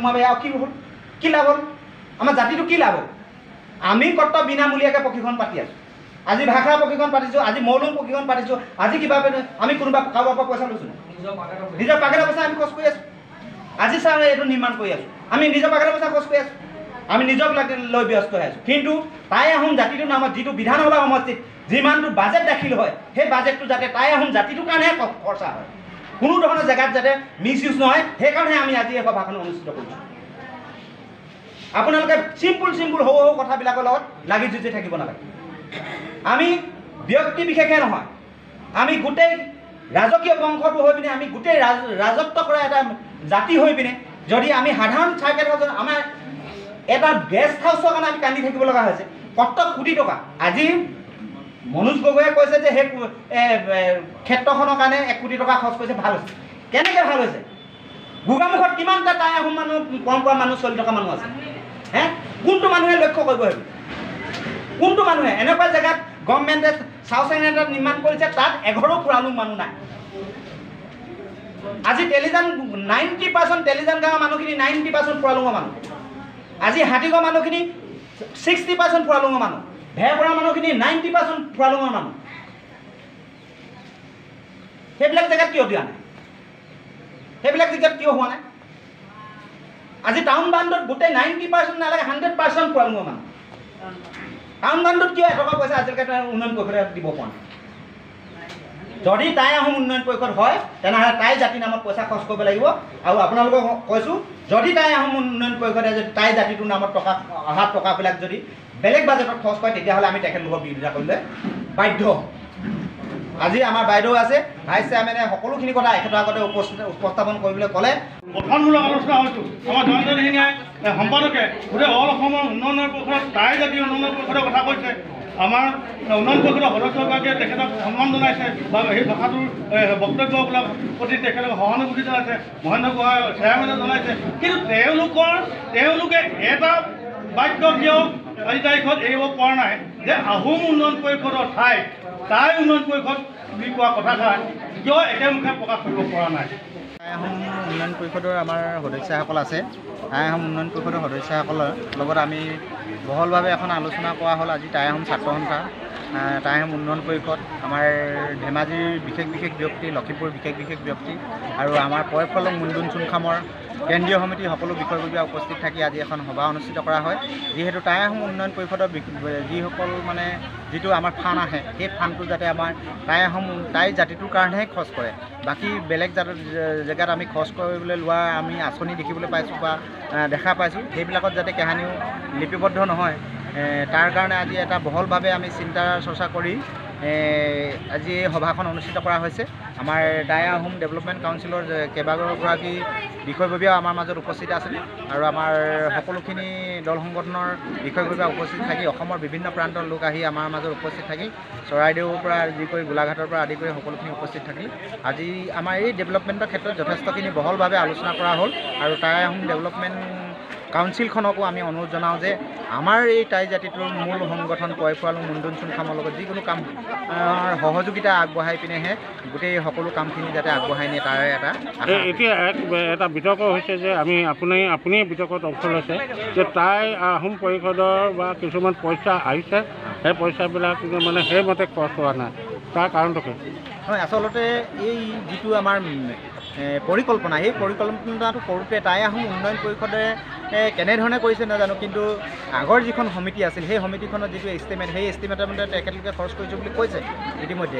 সোমাবে আৰু কি লাভ হ'ল আমাৰ জাতিটো কি লাভ হ'ল আমি কৰ্তব্য বিনামূলীয়াকৈ প্ৰশিক্ষণ পাতি আছোঁ আজি ভাষা প্ৰশিক্ষণ পাতিছোঁ আজি মৌলুম প্ৰশিক্ষণ পাতিছোঁ আজি কিবা আমি কোনোবা কাৰোবাৰ পৰা পইচা লৈছোঁ নিজৰ পকেটৰ পইচা আমি খৰচ কৰি আছোঁ আজি ছাৰ এইটো নিৰ্মাণ কৰি আছোঁ আমি নিজৰ পকেটৰ পইচা খৰচ কৰি আছোঁ আমি নিজক লৈ ব্যস্ত হৈ আছোঁ কিন্তু টাই আহোম জাতিটোৰ নামত যিটো বিধানসভা সমষ্টিত যিমানটো বাজেট দাখিল হয় সেই বাজেটটো যাতে টাই আহোম জাতিটোৰ কাৰণেহে খৰচা হয় কোনো ধৰণৰ জেগাত যাতে মিছ ইউজ নহয় সেইকাৰণে আমি আজি এই সভাখন অনুষ্ঠিত কৰিছোঁ আপোনালোকে চিম্পুল সৰু সৰু কথাবিলাকৰ লগত লাগি যুঁজি থাকিব নালাগে আমি ব্যক্তি বিশেষে নহয় আমি গোটেই ৰাজকীয় বংশটো হৈ পিনে আমি গোটেই ৰাজত্ব কৰা এটা জাতি হৈ পিনে যদি আমি সাধাৰণ চাৰ্কেল আমাৰ এটা গেষ্ট হাউচৰ কাৰণে আমি কান্দি থাকিব লগা হৈছে কত কোটি টকা আজি মনোজ গগৈয়ে কৈছে যে সেই ক্ষেত্ৰখনৰ কাৰণে 1 কোটি টকা খৰচ কৰিছে ভাল হৈছে কেনেকৈ ভাল হৈছে গোগামুখত কিমানটা টাই আহোম মানুহ পৰম্পৰা মানুহ চলি থকা মানুহ আছে হে কোনটো মানুহে লক্ষ্য কৰিব লাগিব কোনটো মানুহে এনেকুৱা জেগাত গভৰ্ণমেণ্টে চাউচেন এটা নিৰ্মাণ কৰিছে তাত 11 ফুৰালুং মানুহ নাই আজি টেলিজান 90% টেলিজান গাঁৱৰ মানুহখিনি 90% ফুৰালুঙৰ মানুহ আজি হাতীগড় মানুহখিনি 60% ফুৰালুঙৰ মানুহ ভেৰপৰা মানুহখিনি 90% ফুৰালুঙৰ মানুহ সেইবিলাক জেগাত কিয় দিয়া নাই সেইবিলাক জেগাত কিয় হোৱা নাই আজি টাউন বান্ধত গোটেই 90% নালাগে 100% ফুৰালুঙৰ মানুহ টাউন বান্ধত কিয় এটকা পইচা আজিলৈকে উন্নয়ন পৰিষদে দিব পৰা নাই যদি টাই আহোম উন্নয়ন পৰিষদ হয় তেনেহ'লে টাই জাতিৰ নামত পইচা খৰচ কৰিব লাগিব আৰু আপোনালোকক কৈছোঁ যদি টাই আহোম উন্নয়ন পৰিষদে যদি টাই জাতিটোৰ নামত অহা টকাবিলাক যদি বেলেগ বাজেটত খৰচ কৰে তেতিয়াহ'লে আমি তেখেতলোকক বিৰোধিতা কৰিবলৈ বাধ্য আজি আমাৰ বাইদেউ আছে ভাইচ চেয়াৰমেনে সকলোখিনি কথা এখেতৰ আগতে উপস্থাপন কৰিবলৈ ক'লে গঠনমূলক আলোচনা হৈছোঁ আমাৰ জয়ন্ত দিহিঙীয়াই সম্পাদকে গোটেই অল অসমৰ উন্নয়নৰ পৰিষদত টাই জাতিৰ উন্নয়নৰ পৰিষদৰ কথা কৈছে আমাৰ উন্নয়ন পৰিষদৰ সদস্যগৰাকীয়ে তেখেতক সন্মান জনাইছে বা সেই ভাষাটোৰ বক্তব্যবিলাক প্ৰতি তেখেতক সহানুভূতি জনাইছে মহেন্দ্ৰ গোহাঁই চেয়াৰমেনে জনাইছে কিন্তু তেওঁলোকে এটা বাক্য কিয় আজি তাৰিখত এৰিব পৰা নাই যে আহোম উন্নয়ন পৰিষদৰ ঠাই টাই উন্নয়ন পৰিষদ বুলি কোৱা কথাষাৰ কিয় একেমুখে প্ৰকাশ কৰিব পৰা নাই টাই আহোম উন্নয়ন পৰিষদৰ আমাৰ সদস্যসকল আছে টাই আহোম উন্নয়ন পৰিষদৰ সদস্যসকলৰ লগত আমি বহলভাৱে এখন আলোচনা কৰা হ'ল আজি টাই আহোম ছাত্ৰ সন্থা টাই আহোম উন্নয়ন পৰিষদ আমাৰ ধেমাজিৰ বিশেষ ব্যক্তি লখিমপুৰ বিশেষ ব্যক্তি আৰু আমাৰ পয়ফলং মুণ্ডুন চুনখামৰ কেন্দ্ৰীয় সমিতি সকলো বিষয়ববীয়া উপস্থিত থাকি আজি এখন সভা অনুষ্ঠিত কৰা হয় যিহেতু টাই আহোম উন্নয়ন পৰিষদৰ যিসকল মানে যিটো আমাৰ ফাণ্ড আহে সেই ফাণ্ডটো যাতে আমাৰ টাই জাতিটোৰ কাৰণেহে খৰচ কৰে বাকী বেলেগ জেগাত আমি খৰচ কৰিবলৈ লোৱা আমি আঁচনি দেখিবলৈ পাইছোঁ বা দেখা পাইছোঁ সেইবিলাকত যাতে কাহিনীও লিপিবদ্ধ নহয় তাৰ কাৰণে আজি এটা বহলভাৱে আমি চিন্তা চৰ্চা কৰি আজি এই সভাখন অনুষ্ঠিত কৰা হৈছে আমাৰ টাই আহোম ডেভেলপমেণ্ট কাউন্সিলৰ কেইবাগৰাকী বিষয়ববীয়া আমাৰ মাজত উপস্থিত আছিল আৰু আমাৰ সকলোখিনি দল সংগঠনৰ বিষয়ববীয়া উপস্থিত থাকি অসমৰ বিভিন্ন প্ৰান্তৰ লোক আহি আমাৰ মাজত উপস্থিত থাকিল চৰাইদেউৰ পৰা আদি কৰি গোলাঘাটৰ পৰা আদি কৰি সকলোখিনি উপস্থিত থাকিল আজি আমাৰ এই ডেভেলপমেণ্টৰ ক্ষেত্ৰত যথেষ্টখিনি বহলভাৱে আলোচনা কৰা হ'ল আৰু টাই আহোম ডেভেলপমেণ্ট কাউন্সিলখনকো আমি অনুৰোধ জনাওঁ যে আমাৰ এই টাই জাতিটোৰ মূল সংগঠন পয়ফুৱালুং মুণ্ডুন চুনখামৰ লগত যিকোনো কাম সহযোগিতা আগবঢ়াই পিনেহে গোটেই সকলো কামখিনি যাতে আগবঢ়াই নিয়ে তাৰ এতিয়া এটা বিতৰ্ক হৈছে যে আপুনি বিতৰ্কত অংশ লৈছে যে টাই আহোম পৰিষদৰ বা কিছুমান পইচা আহিছে সেই পইচাবিলাক মানে সেইমতে খৰচ হোৱা নাই তাৰ কাৰণটো কি হয় আচলতে এই যিটো আমাৰ পৰিকল্পনা এই পৰিকল্পনাটো কৰোঁতে টাই আহোম উন্নয়ন পৰিষদে কেনেধৰণে কৰিছে নাজানো কিন্তু আগৰ যিখন সমিতি আছিল সেই সমিতিখনৰ যিটো এষ্টিমেট সেই এষ্টিমেটৰ মতে তেখেতলোকে খৰচ কৰিছোঁ বুলি কৈছে ইতিমধ্যে